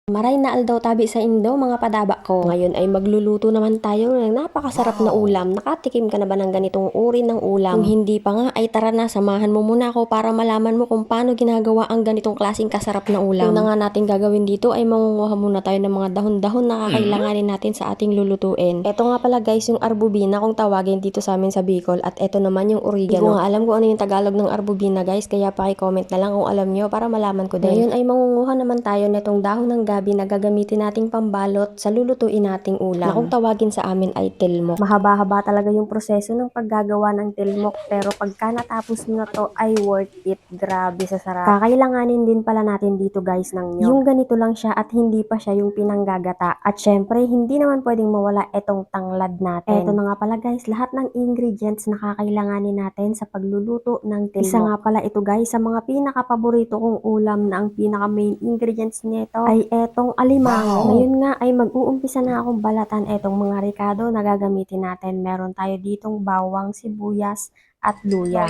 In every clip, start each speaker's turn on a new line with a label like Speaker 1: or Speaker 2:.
Speaker 1: Maray na aldaw tabi sa Indo, mga padaba ko. Ngayon ay magluluto naman tayo ng napakasarap na ulam. Nakatikim ka na ba ng ganitong uri ng ulam? Kung hindi pa nga, ay tara na, samahan mo muna ako para malaman mo kung paano ginagawa ang ganitong klaseng kasarap na ulam. Una nga natin gagawin dito ay mangunguha muna tayo ng mga dahon-dahon na kakailanganin natin sa ating lulutuin. Ito nga pala guys, yung arbubina kung tawagin dito sa amin sa Bicol. At ito naman yung oregano. Hindi ko nga alam kung ano yung Tagalog ng arbubina guys, kaya paki-comment na lang kung alam nyo para malaman ko din. Ngayon ay mangunguha naman tayo nitong dahon ng gabi na gagamitin nating pambalot sa lulutuin nating ulam. Na kung tawagin sa amin ay tilmok. Mahaba-haba talaga yung proseso ng paggagawa ng tilmok, pero pagka natapos nyo na to ay worth it. Grabe sa sarap. Kakailanganin din pala natin dito guys ng nyog. Yung ganito lang siya at hindi pa siya yung pinanggagata. At syempre, hindi naman pwedeng mawala etong tanglad natin. Eto na nga pala guys, lahat ng ingredients na kakailanganin natin sa pagluluto ng tilmok. Isa nga pala ito guys sa mga pinaka-paborito kong ulam na ang pinaka-main ingredients nito ay etong alimango. Ngayon nga ay mag-uumpisa na akong balatan etong mga ricado na gagamitin natin. Meron tayo ditong bawang, sibuyas at luya.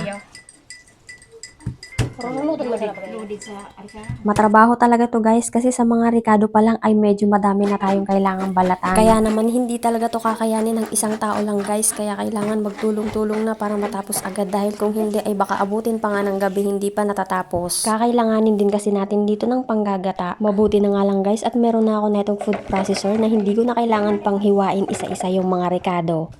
Speaker 1: Matrabaho talaga to guys kasi sa mga ricado pa lang ay medyo madami na tayong kailangang balatan. Kaya naman hindi talaga to kakayanin ng isang tao lang guys, kaya kailangan magtulong-tulong na para matapos agad, dahil kung hindi ay baka abutin pa nga ng gabi hindi pa natatapos. Kakailanganin din kasi natin dito ng panggagata. Mabuti na nga lang guys at meron na ako netong food processor na hindi ko na kailangan pang hiwain isa-isa yung mga ricado.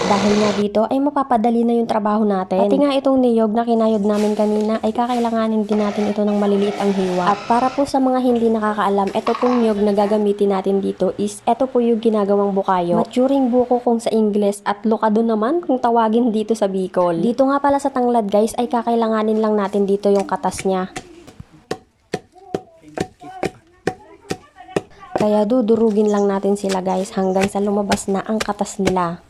Speaker 1: Dahil nga dito ay mapapadali na yung trabaho natin. Pati nga itong niyog na kinayod namin kanina ay kakailanganin din natin ito ng maliliit ang hiwa. At para po sa mga hindi nakakaalam, ito pong niyog na gagamitin natin dito is ito po yung ginagawang bukayo. Maturing buko kung sa Ingles at lokado naman kung tawagin dito sa Bicol. Dito nga pala sa tanglad guys ay kakailanganin lang natin dito yung katas niya. Kaya dudurugin lang natin sila guys hanggang sa lumabas na ang katas nila.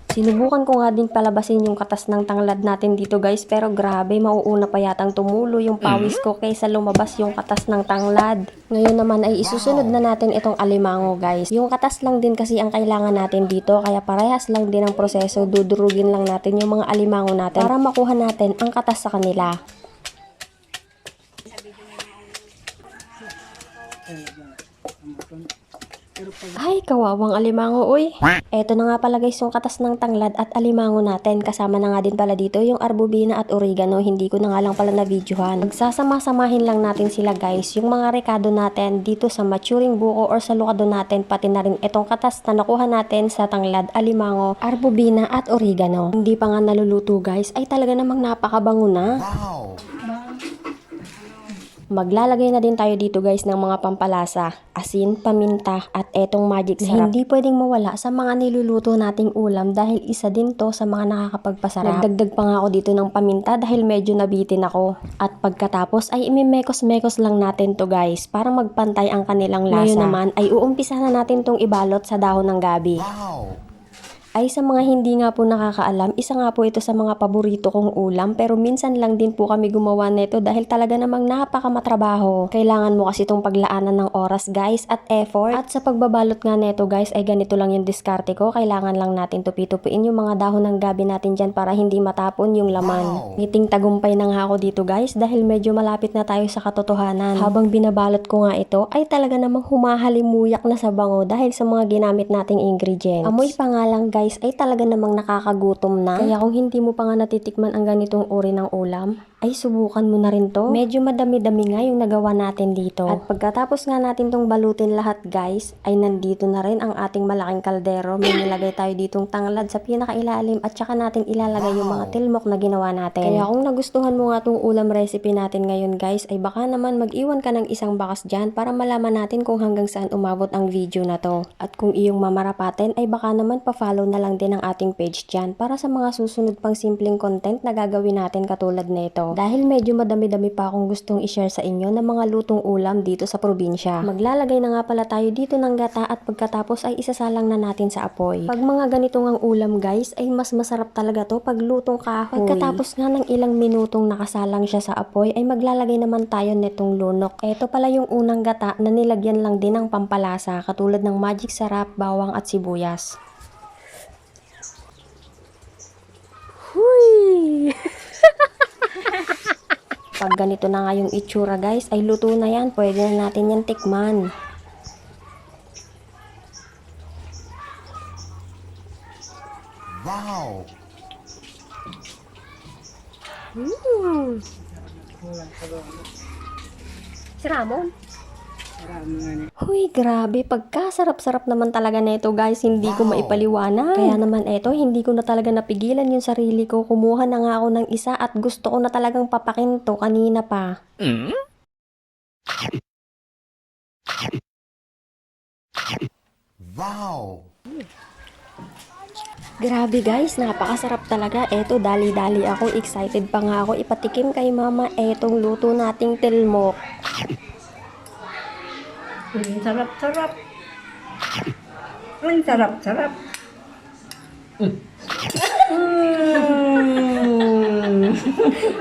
Speaker 1: Sinubukan ko nga din palabasin yung katas ng tanglad natin dito guys, pero grabe, mauuna pa yatang tumulo yung pawis ko kaysa lumabas yung katas ng tanglad. Ngayon naman ay isusunod na natin itong alimango guys. Yung katas lang din kasi ang kailangan natin dito, kaya parehas lang din ang proseso. Dudurugin lang natin yung mga alimango natin para makuha natin ang katas sa kanila. Ay, kawawang alimango, uy. Eto na nga pala guys yung katas ng tanglad at alimango natin. Kasama na nga din pala dito yung arbubina at oregano. Hindi ko na nga lang pala na-videohan. Magsasama-samahin lang natin sila guys. Yung mga ricado natin dito sa maturing buko or sa lukado natin. Pati na rin itong katas na nakuha natin sa tanglad, alimango, arbubina at oregano. Hindi pa nga naluluto guys, ay talaga namang napakabango na. Wow! Maglalagay na din tayo dito guys ng mga pampalasa, asin, paminta at etong magic sarap. Hindi pwedeng mawala sa mga niluluto nating ulam dahil isa din to sa mga nakakapagpasarap. Nagdagdag pa nga ako dito ng paminta dahil medyo nabitin ako. At pagkatapos ay imimekos-mekos lang natin to guys para magpantay ang kanilang lasa. Ngayon naman ay uumpisa na natin tong ibalot sa dahon ng gabi. Wow! Ay sa mga hindi nga po nakakaalam, isa nga po ito sa mga paborito kong ulam, pero minsan lang din po kami gumawa nito dahil talaga namang napakamatrabaho. Kailangan mo kasi itong paglaanan ng oras guys at effort. At sa pagbabalot nga neto guys ay ganito lang yung diskarte ko. Kailangan lang natin tupi-tupiin yung mga dahon ng gabi natin dyan para hindi matapon yung laman. Ngiting tagumpay na nga ako dito guys dahil medyo malapit na tayo sa katotohanan. Habang binabalot ko nga ito ay talaga namang humahalimuyak na sa bango dahil sa mga ginamit nating ingredients. Amoy pa nga lang guys ay talaga namang nakakagutom na. Kaya kung hindi mo pa nga natitikman ang ganitong uri ng ulam, ay subukan mo na rin to. Medyo madami-dami nga yung nagawa natin dito. At pagkatapos nga natin tong balutin lahat guys, ay nandito na rin ang ating malaking kaldero. May nilagay tayo ditong tanglad sa pinakailalim at saka natin ilalagay yung mga tilmok na ginawa natin. Kaya kung nagustuhan mo nga tong ulam recipe natin ngayon guys, ay baka naman mag-iwan ka ng isang bakas dyan para malaman natin kung hanggang saan umabot ang video na to. At kung iyong mamarapatin ay baka naman pa-follow na lang din ang ating page dyan para sa mga susunod pang simpleng content na gagawin natin katulad nito. Dahil medyo madami-dami pa akong gustong i-share sa inyo ng mga lutong ulam dito sa probinsya. Maglalagay na nga pala tayo dito ng gata at pagkatapos ay isasalang na natin sa apoy. Pag mga ganitong ang ulam guys ay mas masarap talaga to pag lutong kahoy. Pagkatapos nga ng ilang minutong nakasalang siya sa apoy ay maglalagay naman tayo netong lunok. Ito pala yung unang gata na nilagyan lang din ng pampalasa katulad ng magic sarap, bawang at sibuyas. Huy! Pag ganito na nga yung itsura guys, ay luto na yan. Pwede na natin yan tikman.
Speaker 2: Wow!
Speaker 1: Si Ramon. Huy, grabe. Pagkasarap-sarap naman talaga na ito guys. Hindi ko maipaliwanag. Kaya naman eto, hindi ko na talaga napigilan yung sarili ko. Kumuha na nga ako ng isa at gusto ko na talagang papakinto kanina pa.
Speaker 2: Wow!
Speaker 1: Grabe guys, napakasarap talaga. Eto, dali-dali ako. Excited pa nga ako ipatikim kay mama etong luto nating tilmok.
Speaker 3: Ang sarap-sarap. Ang sarap-sarap.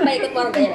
Speaker 1: Paikot mo rin